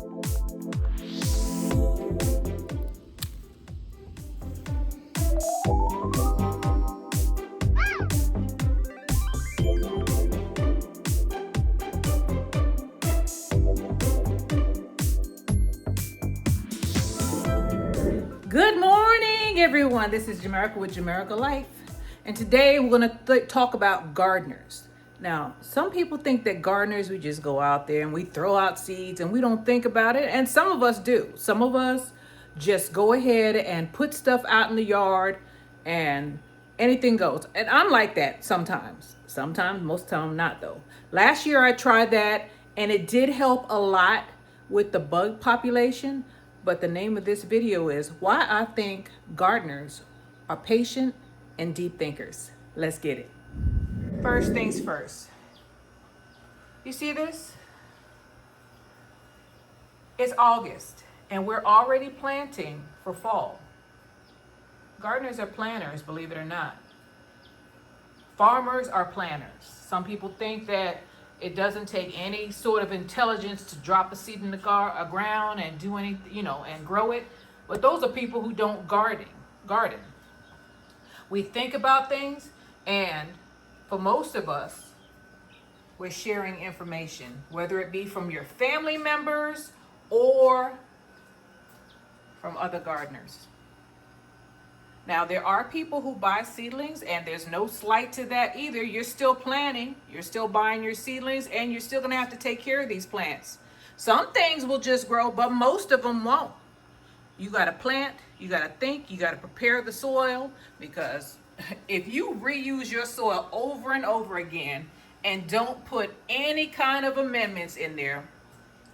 Good morning, everyone. This is Jamerica with Jamerica Life, and today we're going to talk about gardeners. Now, some people think that gardeners, we just go out there and we throw out seeds and we don't think about it, and some of us do. Some of us just go ahead and put stuff out in the yard and anything goes. And I'm like that sometimes. Sometimes, most of the time not though. Last year I tried that and it did help a lot with the bug population. But the name of this video is why I think gardeners are patient and deep thinkers. Let's get it. First things first. You see this? It's August and we're already planting for fall. Gardeners are planners, believe it or not. Farmers are planners. Some people think that it doesn't take any sort of intelligence to drop a seed in the ground and do anything, and grow it. But those are people who don't garden. We think about things, and for most of us, we're sharing information, whether it be from your family members or from other gardeners. Now, there are people who buy seedlings, and there's no slight to that either. You're still planting, you're still buying your seedlings, and you're still gonna have to take care of these plants. Some things will just grow, but most of them won't. You gotta plant, you gotta think, you gotta prepare the soil, because if you reuse your soil over and over again and don't put any kind of amendments in there,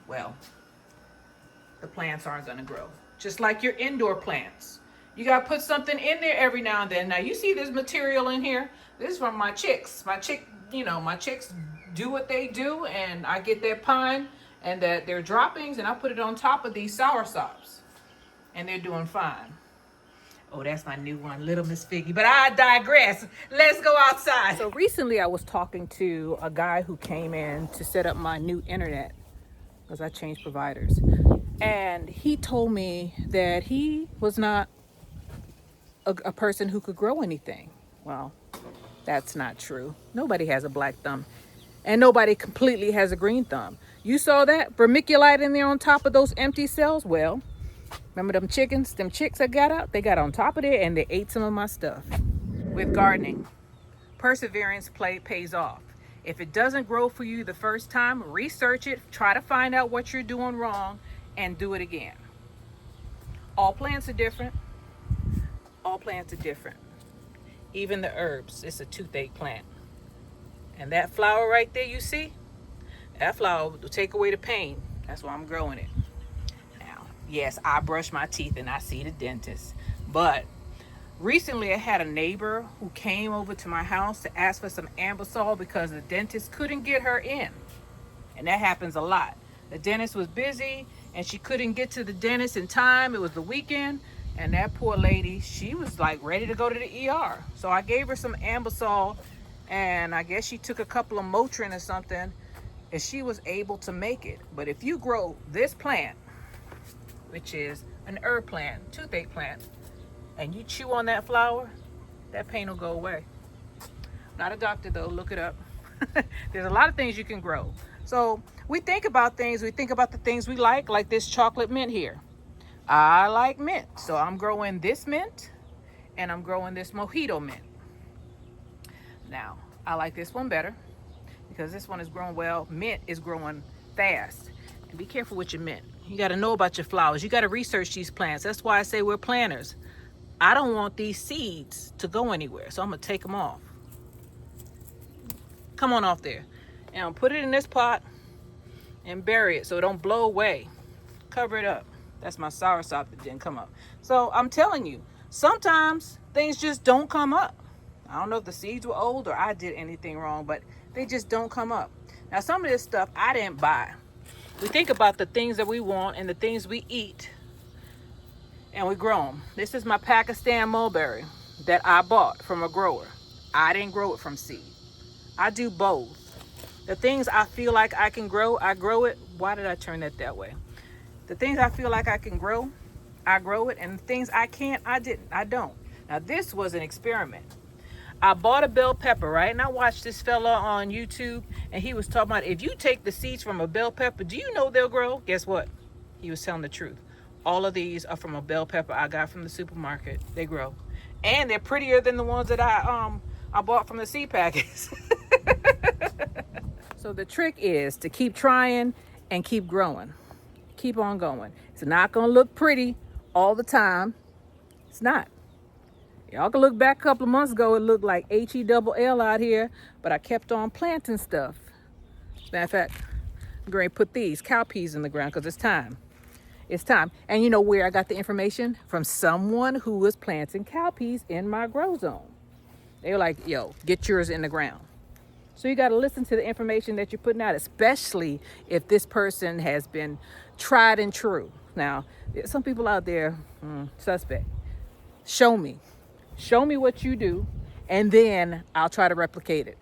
well, the plants aren't gonna grow. Just like your indoor plants. You gotta put something in there every now and then. Now you see this material in here. This is from my chicks. My chicks do what they do, and I get their pine and their droppings, and I put it on top of these soursops, and they're doing fine. Oh, that's my new one, Little Miss Figgy. But I digress. Let's go outside. So recently I was talking to a guy who came in to set up my new internet because I changed providers. And he told me that he was not a person who could grow anything. Well, that's not true. Nobody has a black thumb, and nobody completely has a green thumb. You saw that vermiculite in there on top of those empty cells? Well, remember them chicks I got out? They got on top of there and they ate some of my stuff. With gardening, perseverance pays off. If it doesn't grow for you the first time, research it, try to find out what you're doing wrong, and do it again. All plants are different. All plants are different. Even the herbs, it's a toothache plant. And that flower right there, you see? That flower will take away the pain. That's why I'm growing it. Now, yes, I brush my teeth and I see the dentist. But recently I had a neighbor who came over to my house to ask for some Ambisol because the dentist couldn't get her in. And that happens a lot. The dentist was busy and she couldn't get to the dentist in time. It was the weekend. And that poor lady, she was like ready to go to the ER. So I gave her some Ambisol, and I guess she took a couple of Motrin or something, and she was able to make it. But if you grow this plant, which is an herb plant, toothache plant, and you chew on that flower, that pain will go away. Not a doctor though, look it up. There's a lot of things you can grow. So we think about things, we think about the things we like this chocolate mint here. I like mint, so I'm growing this mint and I'm growing this mojito mint. Now, I like this one better because this one is growing well. Mint is growing fast. And be careful with your mint. You got to know about your flowers. You got to research these plants. That's why I say we're planters. I don't want these seeds to go anywhere, so I'm going to take them off. Come on off there. And put it in this pot and bury it so it don't blow away. Cover it up. That's my soursop that didn't come up. So I'm telling you, sometimes things just don't come up. I don't know if the seeds were old or I did anything wrong, but they just don't come up. Now, some of this stuff I didn't buy. We think about the things that we want and the things we eat, and we grow them. This is my Pakistan mulberry that I bought from a grower. I didn't grow it from seed. I do both. The things I feel like I can grow, I grow it. Why did I turn that way? The things I feel like I can grow, I grow it, and the things I can't, I don't. Now this was an experiment. I bought a bell pepper, right? And I watched this fella on YouTube, and he was talking about if you take the seeds from a bell pepper, do you know they'll grow? Guess what? He was telling the truth. All of these are from a bell pepper I got from the supermarket. They grow. And they're prettier than the ones that I bought from the seed packets. So the trick is to keep trying and keep growing. Keep on going. It's not going to look pretty all the time. It's not. Y'all can look back a couple of months ago, it looked like HELL out here, but I kept on planting stuff. Matter of fact, I'm going to put these cowpeas in the ground because it's time. It's time. And you know where I got the information? From someone who was planting cowpeas in my grow zone. They were like, yo, get yours in the ground. So you got to listen to the information that you're putting out, especially if this person has been tried and true. Now, there's some people out there, suspect. Show me what you do, and then I'll try to replicate it.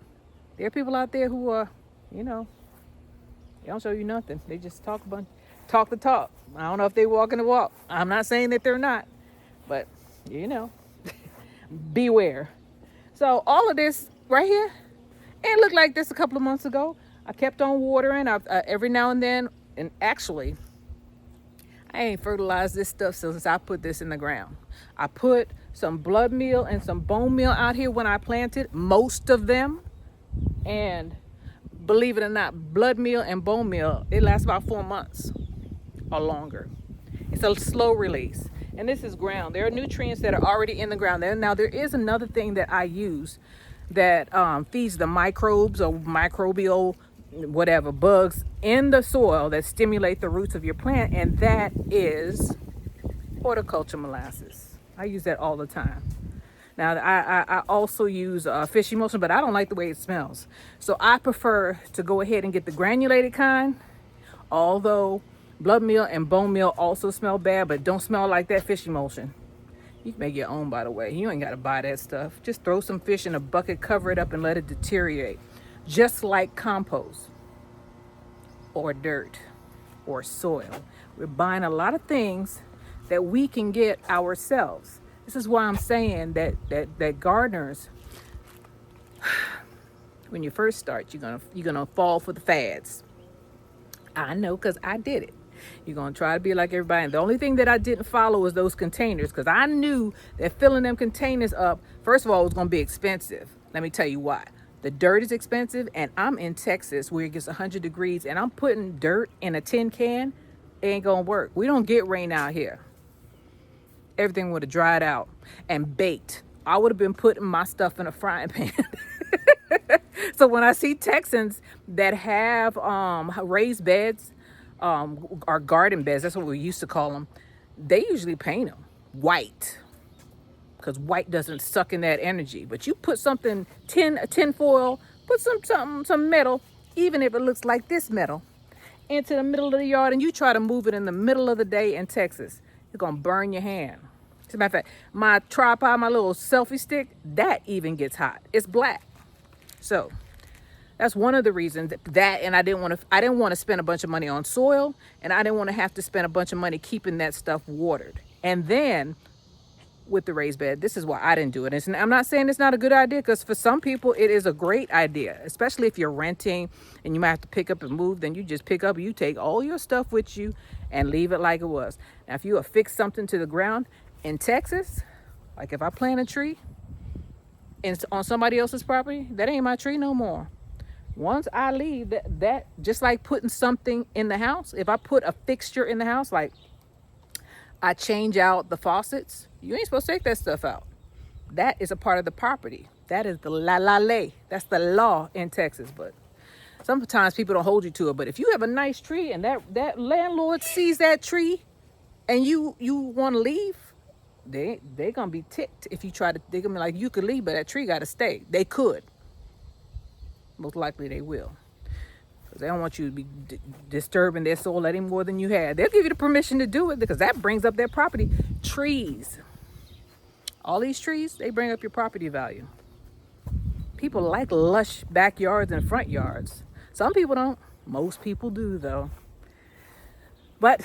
There are people out there who are, they don't show you nothing. They just talk the talk. I don't know if they walking the walk. I'm not saying that they're not, but beware. So all of this right here, it looked like this a couple of months ago. I kept on watering every now and then, and actually, I ain't fertilized this stuff since I put this in the ground. I put some blood meal and some bone meal out here when I planted, most of them. And believe it or not, blood meal and bone meal, it lasts about 4 months or longer. It's a slow release. And this is ground. There are nutrients that are already in the ground. Now, there is another thing that I use that feeds the microbes or microbial whatever bugs in the soil that stimulate the roots of your plant, and that is horticulture molasses. I use that all the time. Now I also use fish emulsion, but I don't like the way it smells, so I prefer to go ahead and get the granulated kind, although blood meal and bone meal also smell bad, but don't smell like that fish emulsion. You can make your own, by the way. You ain't got to buy that stuff. Just throw some fish in a bucket, cover it up, and let it deteriorate. Just like compost or dirt or soil. We're buying a lot of things that we can get ourselves. This is why I'm saying that gardeners, when you first start, you're gonna fall for the fads. I know, because I did it. You're going to try to be like everybody. And the only thing that I didn't follow was those containers, because I knew that filling them containers up, first of all, it was going to be expensive. Let me tell you why. The dirt is expensive, and I'm in Texas where it gets 100 degrees, and I'm putting dirt in a tin can. It ain't going to work. We don't get rain out here. Everything would have dried out and baked. I would have been putting my stuff in a frying pan. So when I see Texans that have raised beds, or garden beds, that's what we used to call them, they usually paint them white, because white doesn't suck in that energy. But you put something tin foil, put some metal, even if it looks like this metal, into the middle of the yard, and you try to move it in the middle of the day in Texas, you're gonna burn your hand. As a matter of fact, my tripod, my little selfie stick, that even gets hot. It's black. So that's one of the reasons that, and I didn't want to spend a bunch of money on soil, and I didn't want to have to spend a bunch of money keeping that stuff watered. And then with the raised bed, this is why I didn't do it. I'm not saying it's not a good idea, because for some people it is a great idea, especially if you're renting and you might have to pick up and move. Then you just pick up, you take all your stuff with you and leave it like it was. Now, if you affix something to the ground in Texas, like if I plant a tree on somebody else's property, that ain't my tree no more. Once I leave, that just like putting something in the house, if I put a fixture in the house, like I change out the faucets, you ain't supposed to take that stuff out. That is a part of the property. That is the ley. That's the law in Texas. But sometimes people don't hold you to it. But if you have a nice tree and that landlord sees that tree and you want to leave, they're going to be ticked if you try to. They're going to be like, you could leave, but that tree got to stay. They could. Most likely they will, because they don't want you to be disturbing their soul any more than you had. They'll give you the permission to do it, because that brings up their property. Trees, all these trees, they bring up your property value. People like lush backyards and front yards. Some people don't. Most people do, though. But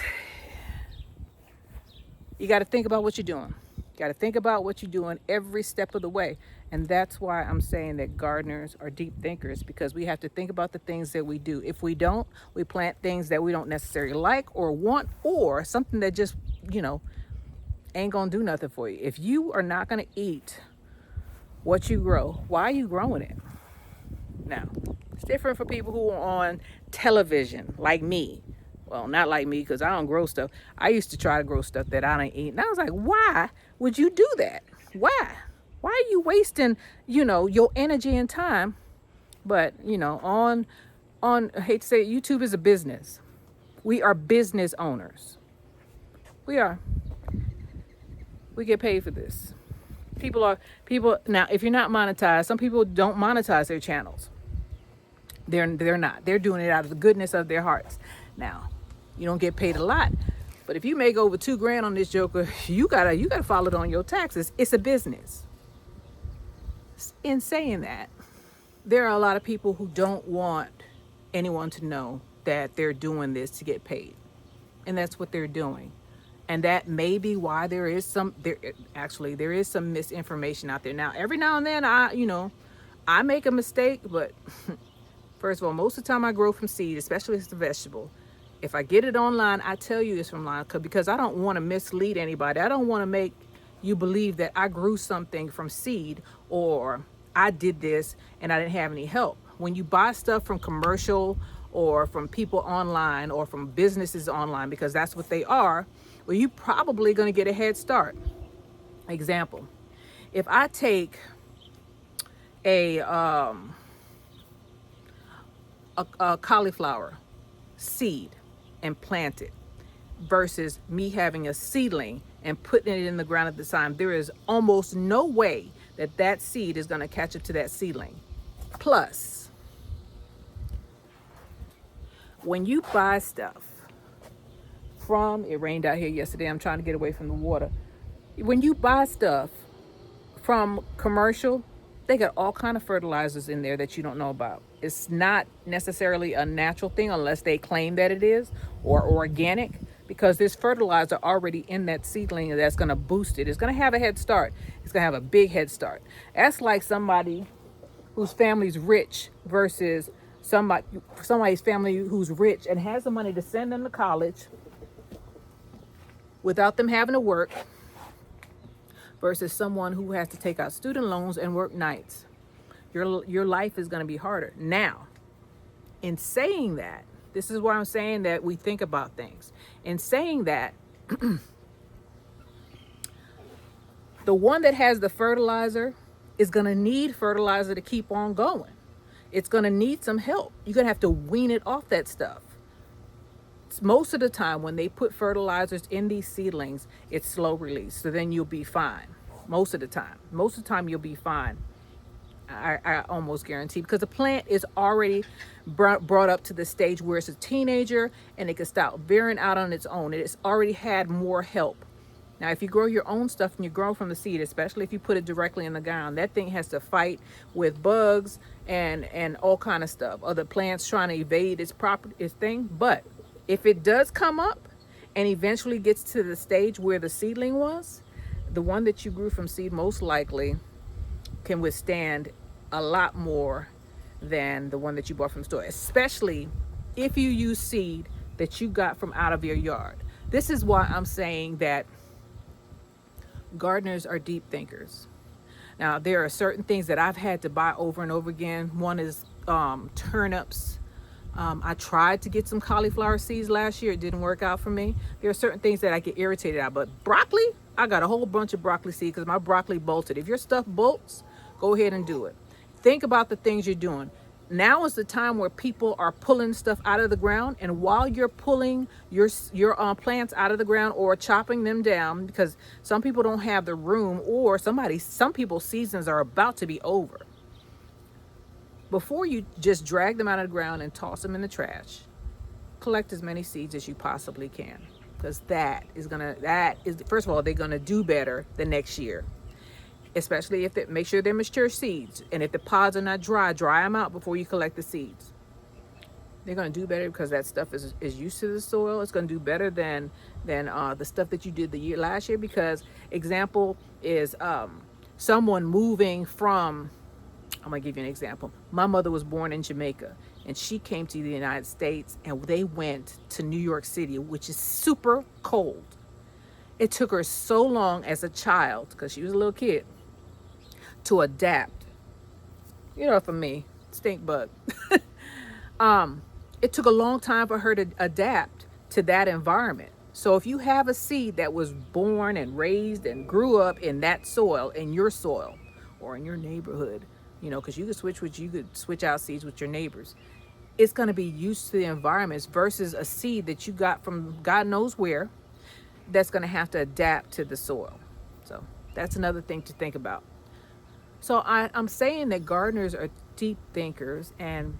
You got to think about what you're doing. You got to think about what you're doing every step of the way. And that's why I'm saying that gardeners are deep thinkers, because we have to think about the things that we do. If we don't, we plant things that we don't necessarily like or want, or something that just, ain't going to do nothing for you. If you are not going to eat what you grow, why are you growing it? Now, it's different for people who are on television, like me. Well, not like me, because I don't grow stuff. I used to try to grow stuff that I don't eat. And I was like, why would you do that? Why? Why are you wasting, your energy and time? But, I hate to say it, YouTube is a business. We are business owners. We are. We get paid for this. People now, if you're not monetized, some people don't monetize their channels. They're not. They're doing it out of the goodness of their hearts. Now, you don't get paid a lot, but if you make over $2,000 on this joker, you gotta file it on your taxes. It's a business. In saying that, there are a lot of people who don't want anyone to know that they're doing this to get paid, and that's what they're doing. And that may be why there is some misinformation out there. Now, every now and then I make a mistake, but first of all, most of the time I grow from seed, especially if it's a vegetable. If I get it online, I tell you it's from line, because I don't want to mislead anybody. I don't want to make you believe that I grew something from seed, or I did this and I didn't have any help. When you buy stuff from commercial or from people online or from businesses online, because that's what they are, well, you're probably going to get a head start. Example, if I take a cauliflower seed and plant it versus me having a seedling and putting it in the ground at the time, there is almost no way that seed is going to catch up to that seedling. Plus, when you buy stuff it rained out here yesterday, I'm trying to get away from the water. When you buy stuff from commercial, they got all kind of fertilizers in there that you don't know about. It's not necessarily a natural thing unless they claim that it is, or organic, because there's fertilizer already in that seedling that's going to boost it. It's going to have a head start. It's going to have a big head start. That's like somebody whose family's rich versus somebody's family who's rich and has the money to send them to college without them having to work, versus someone who has to take out student loans and work nights. Your life is going to be harder. Now, in saying that, this is why I'm saying that we think about things. In saying that, the one that has the fertilizer is going to need fertilizer to keep on going. It's going to need some help. You're going to have to wean it off that stuff. Most of the time when they put fertilizers in these seedlings, it's slow release. So then you'll be fine. Most of the time you'll be fine. I almost guarantee, because the plant is already brought up to the stage where it's a teenager and it can start veering out on its own. It's already had more help. Now, if you grow your own stuff and you grow from the seed, especially if you put it directly in the ground, that thing has to fight with bugs and all kind of stuff. Other plants trying to evade its thing. But if it does come up and eventually gets to the stage where the seedling was, the one that you grew from seed most likely can withstand a lot more than the one that you bought from the store, especially if you use seed that you got from out of your yard. This is why I'm saying that gardeners are deep thinkers. Now, there are certain things that I've had to buy over and over again. One is turnips. I tried to get some cauliflower seeds last year. It didn't work out for me. There are certain things that I get irritated at, but broccoli, I got a whole bunch of broccoli seeds because my broccoli bolted. If your stuff bolts, go ahead and do it. Think about the things you're doing. Now is the time where people are pulling stuff out of the ground, and while you're pulling your plants out of the ground or chopping them down, because some people don't have the room, or some people's seasons are about to be over. Before you just drag them out of the ground and toss them in the trash, collect as many seeds as you possibly can, because first of all, they're gonna do better the next year. Especially if make sure they're mature seeds, and if the pods are not dry them out before you collect the seeds. They're going to do better because that stuff is used to the soil. It's going to do better than the stuff that you did last year. Because example is someone moving from. I'm going to give you an example. My mother was born in Jamaica, and she came to the United States, and they went to New York City, which is super cold. It took her so long as a child, because she was a little kid, to adapt. You know, for me, stink bug. It took a long time for her to adapt to that environment. So if you have a seed that was born and raised and grew up in that soil, in your soil, or in your neighborhood, you know, because you could switch out seeds with your neighbors. It's going to be used to the environments versus a seed that you got from God knows where that's going to have to adapt to the soil. So that's another thing to think about. So I'm saying that gardeners are deep thinkers, and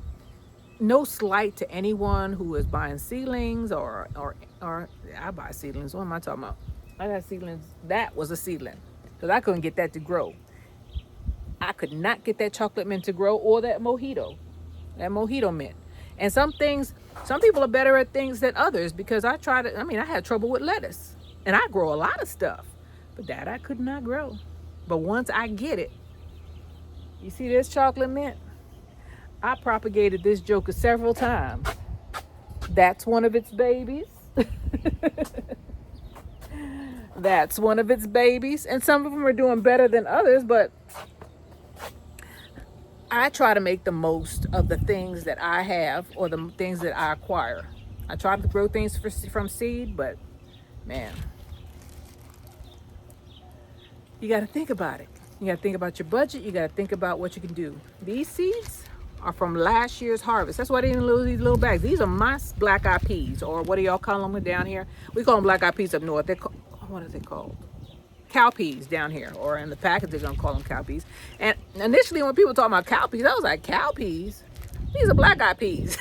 no slight to anyone who is buying seedlings or I buy seedlings. What am I talking about? I got seedlings. That was a seedling because I couldn't get that to grow. I could not get that chocolate mint to grow, or that mojito mint. And some people are better at things than others, because I had trouble with lettuce, and I grow a lot of stuff, but that I could not grow. But once I get it, you see this chocolate mint? I propagated this joker several times. That's one of its babies. That's one of its babies. And some of them are doing better than others, but I try to make the most of the things that I have, or the things that I acquire. I try to grow things from seed, but man, you got to think about it. You got to think about your budget. You got to think about what you can do. These seeds are from last year's harvest. That's why they in these little bags. These are my black eyed peas, or what do y'all call them down here? We call them black eyed peas up north. What are they called? Cowpeas down here, or in the package they're gonna call them cowpeas. And initially when people talk about cowpeas, I was like, cowpeas? These are black eyed peas.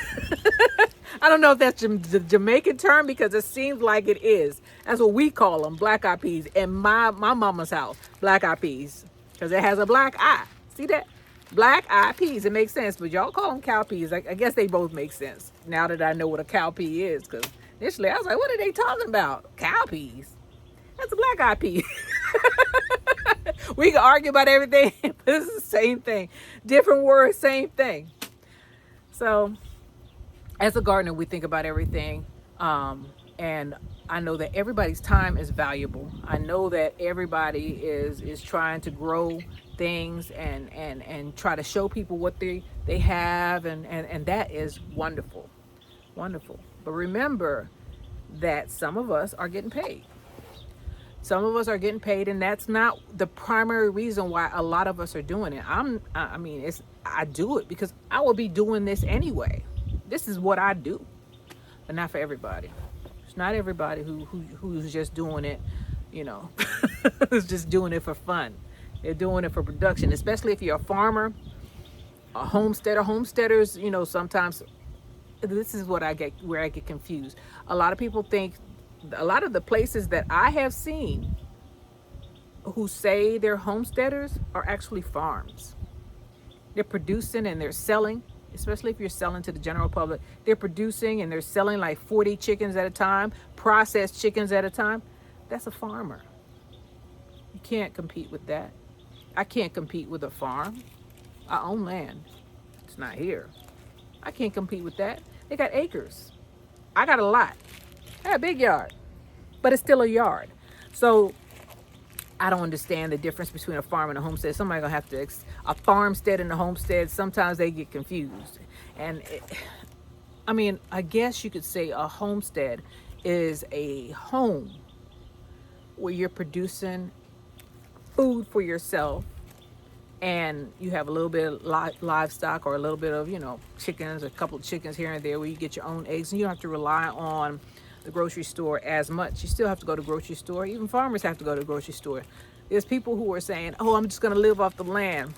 I don't know if that's the Jamaican term, because it seems like it is. That's what we call them, black eyed peas. In my mama's house, black eyed peas, because it has a black eye. See that? Black eyed peas. It makes sense, but y'all call them cowpeas. I guess they both make sense now that I know what a cowpea is, because initially I was like, what are they talking about? Cowpeas? That's a black eyed pea. We can argue about everything, but it's the same thing. Different words, same thing. So as a gardener, we think about everything. And I know that everybody's time is valuable. I know that everybody is trying to grow things and try to show people what they have. And that is wonderful. Wonderful. But remember that some of us are getting paid. Some of us are getting paid, and that's not the primary reason why a lot of us are doing it. I do it because I will be doing this anyway. This is what I do, but not for everybody. It's not everybody who's just doing it, you know, who's just doing it for fun. They're doing it for production, especially if you're a farmer, a homesteader. Homesteaders, you know, sometimes this is where I get confused. A lot of people think, a lot of the places that I have seen who say they're homesteaders are actually farms. They're producing and they're selling, especially if you're selling to the general public. They're producing and they're selling like 40 chickens at a time, processed chickens at a time. That's a farmer. You can't compete with that. I can't compete with a farm. I own land. It's not here. I can't compete with that. They got acres. I got a lot. I got a big yard, but it's still a yard. So I don't understand the difference between a farm and a homestead. Somebody gonna have to, a farmstead and a homestead, sometimes they get confused. And I guess you could say a homestead is a home where you're producing food for yourself, and you have a little bit of livestock, or a little bit of, you know, chickens, a couple of chickens here and there, where you get your own eggs, and you don't have to rely on the grocery store as much. You still have to go to the grocery store. Even farmers have to go to the grocery store. There's people who are saying, oh, I'm just going to live off the land.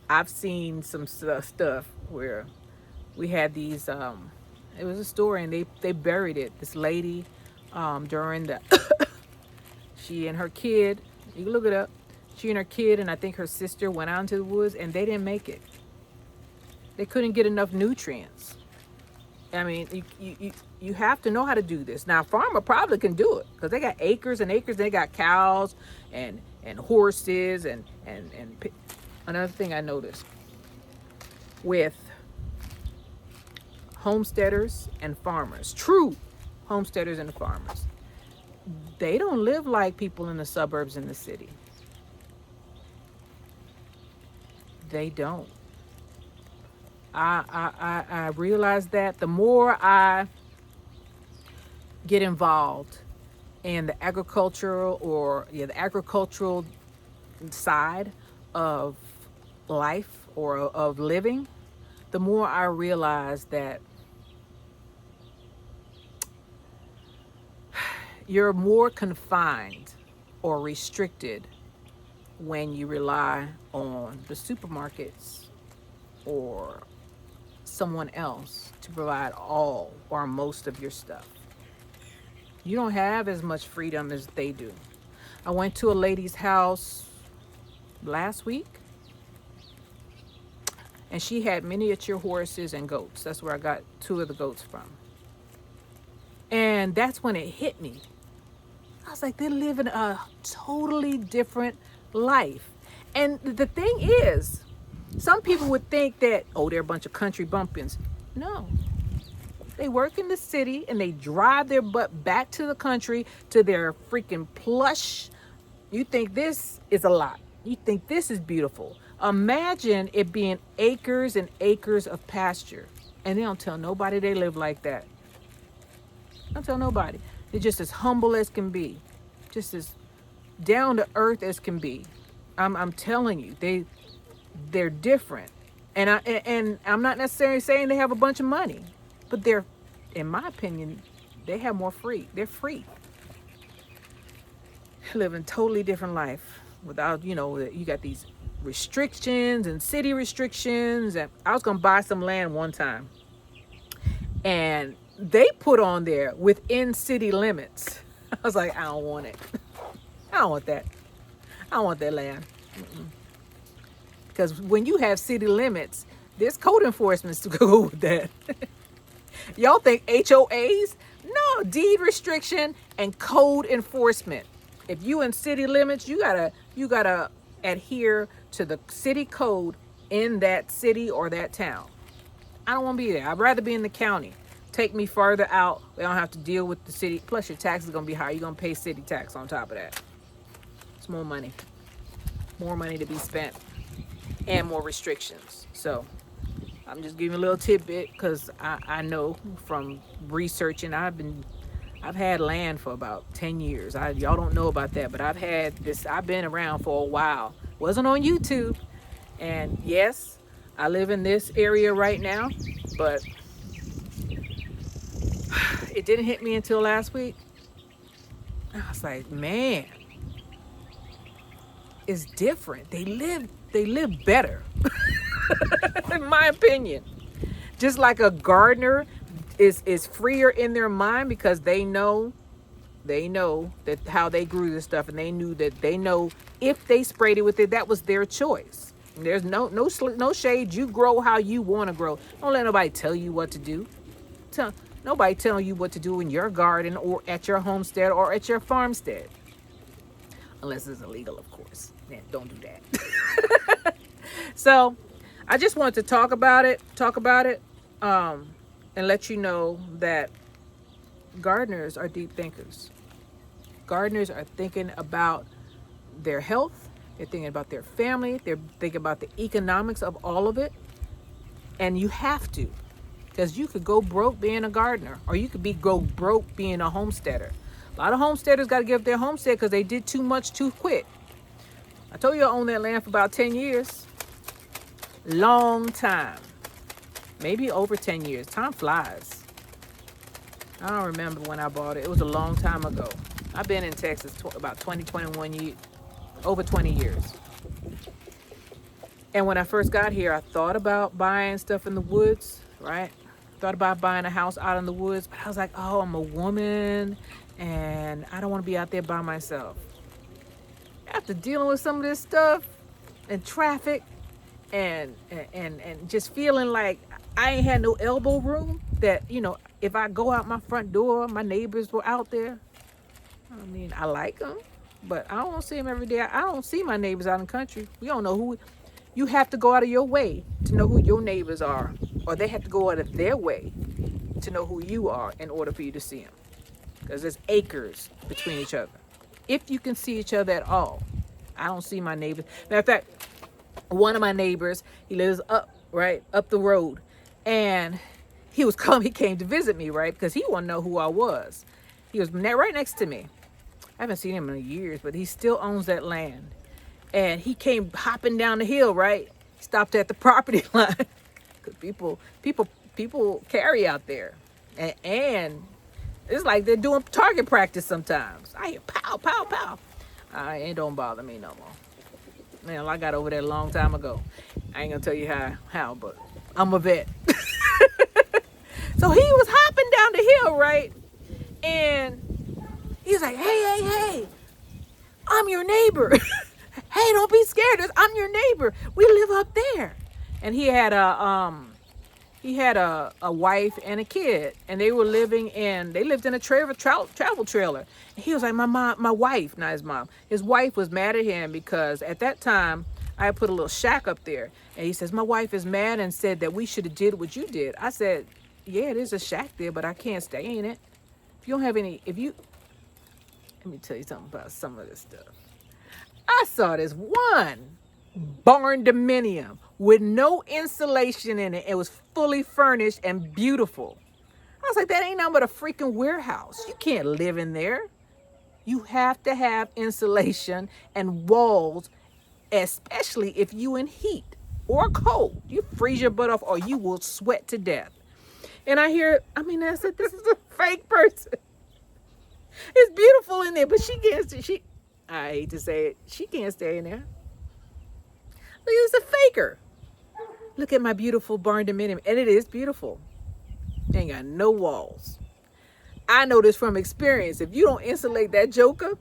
I've seen some stuff where we had these, it was a story, and they buried it. This lady, during the, she and her kid, you can look it up, she and her kid and I think her sister went out into the woods, and they didn't make it. They couldn't get enough nutrients. I mean, you have to know how to do this. Now, a farmer probably can do it because they got acres and acres. They got cows and horses and another thing I noticed with homesteaders and farmers, true homesteaders and farmers, they don't live like people in the suburbs in the city. They don't. I realize that the more I get involved in the agricultural side of life or of living, the more I realize that you're more confined or restricted when you rely on the supermarkets or someone else to provide all or most of your stuff. You don't have as much freedom as they do. I went to a lady's house last week, and she had miniature horses and goats. That's where I got 2 of the goats from. And that's when it hit me. I was like, they're living a totally different life. And the thing is, some people would think that, oh, they're a bunch of country bumpkins. No. They work in the city and they drive their butt back to the country to their freaking plush. You think this is a lot. You think this is beautiful. Imagine it being acres and acres of pasture. And they don't tell nobody they live like that. Don't tell nobody. They're just as humble as can be. Just as down to earth as can be. I'm telling you, they're different. And I'm not necessarily saying they have a bunch of money, but they're, in my opinion, they have more free. They're free. Living totally different life without, you got these restrictions and city restrictions. And I was going to buy some land one time, and they put on there within city limits. I was like, I don't want it. I don't want that. I don't want that land. Because when you have city limits, there's code enforcement to go with that. Y'all think HOAs? No, deed restriction and code enforcement. If you in city limits, you gotta adhere to the city code in that city or that town. I don't want to be there. I'd rather be in the county. Take me further out. We don't have to deal with the city. Plus, your tax is gonna be higher. You're gonna pay city tax on top of that. It's more money to be spent, and more restrictions. So I'm just giving a little tidbit because I know from researching. I've had land for about 10 years. Y'all don't know about that, but I've been around for a while. Wasn't on YouTube. And yes, I live in this area right now, but it didn't hit me until last week. I was like, man, it's different. They live better. In my opinion. Just like a gardener is freer in their mind because they know that how they grew this stuff, and they know if they sprayed it with it, that was their choice. There's no shade. You grow how you want to grow. Don't let nobody tell you what to do. Nobody telling you what to do in your garden or at your homestead or at your farmstead. Unless it's illegal, of course. Man, don't do that. So I just wanted to talk about it, and let you know that gardeners are deep thinkers. Gardeners are thinking about their health. They're thinking about their family. They're thinking about the economics of all of it. And you have to, because you could go broke being a gardener, or you could go broke being a homesteader. A lot of homesteaders got to give up their homestead because they did too much too quick. I told you I owned that land for about 10 years. Long time. Maybe over 10 years. Time flies. I don't remember when I bought it. It was a long time ago. I've been in Texas about 21 years, over 20 years. And when I first got here, I thought about buying stuff in the woods, right? Thought about buying a house out in the woods, but I was like, oh, I'm a woman and I don't want to be out there by myself. After dealing with some of this stuff and traffic and just feeling like I ain't had no elbow room. That, you know, if I go out my front door, my neighbors were out there. I mean, I like them, but I don't see them every day. I don't see my neighbors out in the country. We don't know who. You have to go out of your way to know who your neighbors are, or they have to go out of their way to know who you are in order for you to see them. Because there's acres between each other. If you can see each other at all. I don't see my neighbors. Matter of fact, one of my neighbors, he lives up the road, and he came to visit me, right? Because he wanted to know who I was. He was right next to me. I haven't seen him in years, but he still owns that land. And he came hopping down the hill, right? Stopped at the property line. Because people carry out there. And it's like they're doing target practice sometimes. I hear pow, pow, pow. It don't bother me no more. Man, I got over there a long time ago. I ain't gonna tell you how, but I'm a vet. So he was hopping down the hill, right? And he's like, hey, I'm your neighbor. Hey, don't be scared. I'm your neighbor. We live up there. And he had a wife and a kid, and they lived in a travel trailer. And he was like, my wife, not his mom. His wife was mad at him because at that time I put a little shack up there, and he says, my wife is mad and said that we should have did what you did. I said, yeah, there's a shack there, but I can't stay in it. If you don't have any, let me tell you something about some of this stuff. I saw this one Barnaminium with no insulation in it. It was fully furnished and beautiful. I was like, that ain't nothing but a freaking warehouse. You can't live in there. You have to have insulation and walls, especially if you in heat or cold. You freeze your butt off or you will sweat to death. And I said, this is a fake person. It's beautiful in there, but I hate to say it, she can't stay in there. Look, it's a faker. Look at my beautiful Barnaminium, and it is beautiful. It ain't got no walls. I know this from experience. If you don't insulate that joker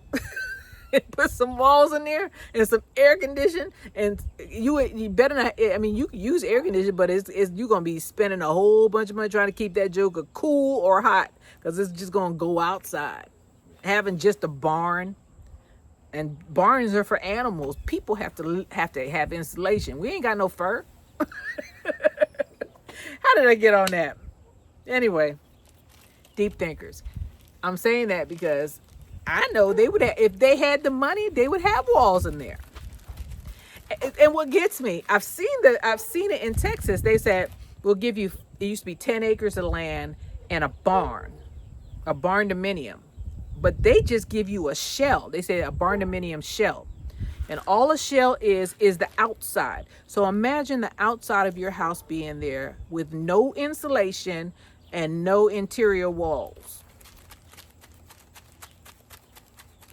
and put some walls in there and some air conditioning, and you better not. I mean, you can use air conditioning, but you're gonna be spending a whole bunch of money trying to keep that joker cool or hot, because it's just gonna go outside. Having just a barn. And barns are for animals. People have to have insulation. We ain't got no fur. How did I get on that? Anyway, deep thinkers. I'm saying that because I know they would have, if they had the money, they would have walls in there. And what gets me, I've seen it in Texas. They said we'll give you. It used to be 10 acres of land and a barndominium. But they just give you a shell. They say a barndominium shell. And all a shell is the outside. So imagine the outside of your house being there with no insulation and no interior walls.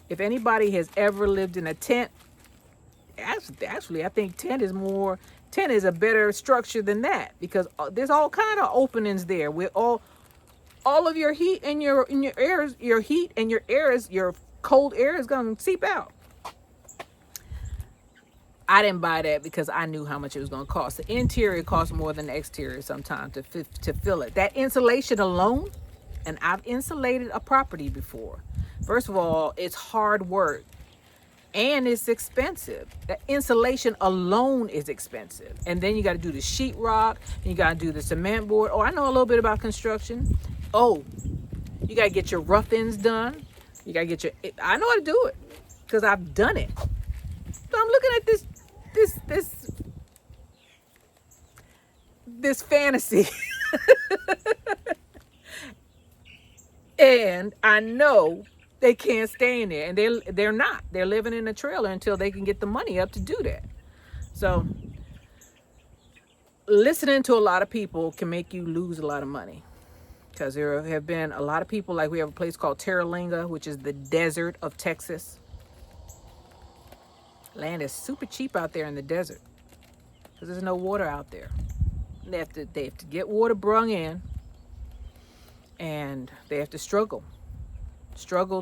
If anybody has ever lived in a tent, actually I think tent is a better structure than that, because there's all kind of openings there with all of your heat and your cold air is going to seep out. I didn't buy that because I knew how much it was going to cost. The interior costs more than the exterior sometimes to fill it. That insulation alone, and I've insulated a property before. First of all, it's hard work and it's expensive. The insulation alone is expensive. And then you got to do the sheetrock, and you got to do the cement board. Oh, I know a little bit about construction. Oh, you got to get your rough ends done. You got to get I know how to do it because I've done it. So I'm looking at this fantasy. And I know they can't stay in there, and they're not. They're living in a trailer until they can get the money up to do that. So listening to a lot of people can make you lose a lot of money. Because there have been a lot of people, like we have a place called Terralinga, which is the desert of Texas. Land is super cheap out there in the desert because there's no water out there. They have to get water brung in, and they have to struggle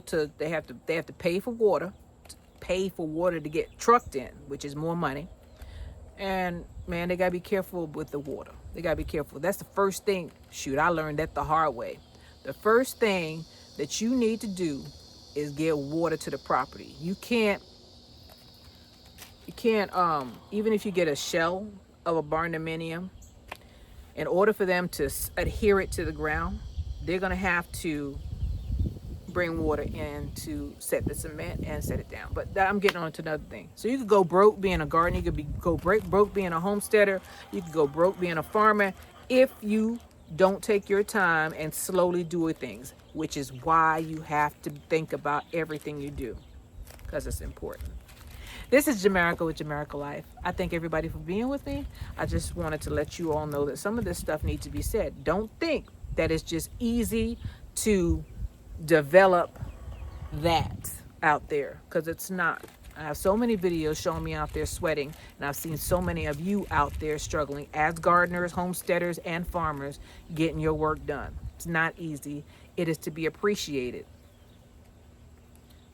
to. They have to pay for water to get trucked in, which is more money. And man, they gotta be careful with the water. They gotta be careful. That's the first thing. Shoot, I learned that the hard way. The first thing that you need to do is get water to the property. You can't even if you get a shell of a Barnaminium, in order for them to adhere it to the ground, they're gonna have to bring water in to set the cement and set it down. But I'm getting on to another thing. So you could go broke being a gardener, you could go broke being a homesteader, you could go broke being a farmer if you don't take your time and slowly do things, which is why you have to think about everything you do, because it's important. This is Jamaica with Jamaica Life. I thank everybody for being with me. I just wanted to let you all know that some of this stuff needs to be said. Don't think that it's just easy to develop that out there, because it's not. I have so many videos showing me out there sweating, and I've seen so many of you out there struggling as gardeners, homesteaders, and farmers getting your work done. It's not easy. It is to be appreciated.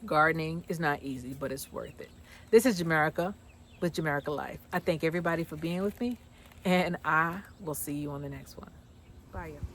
Gardening is not easy, but it's worth it. This is Jamaica with Jamaica Life. I thank everybody for being with me, and I will see you on the next one. Bye, y'all.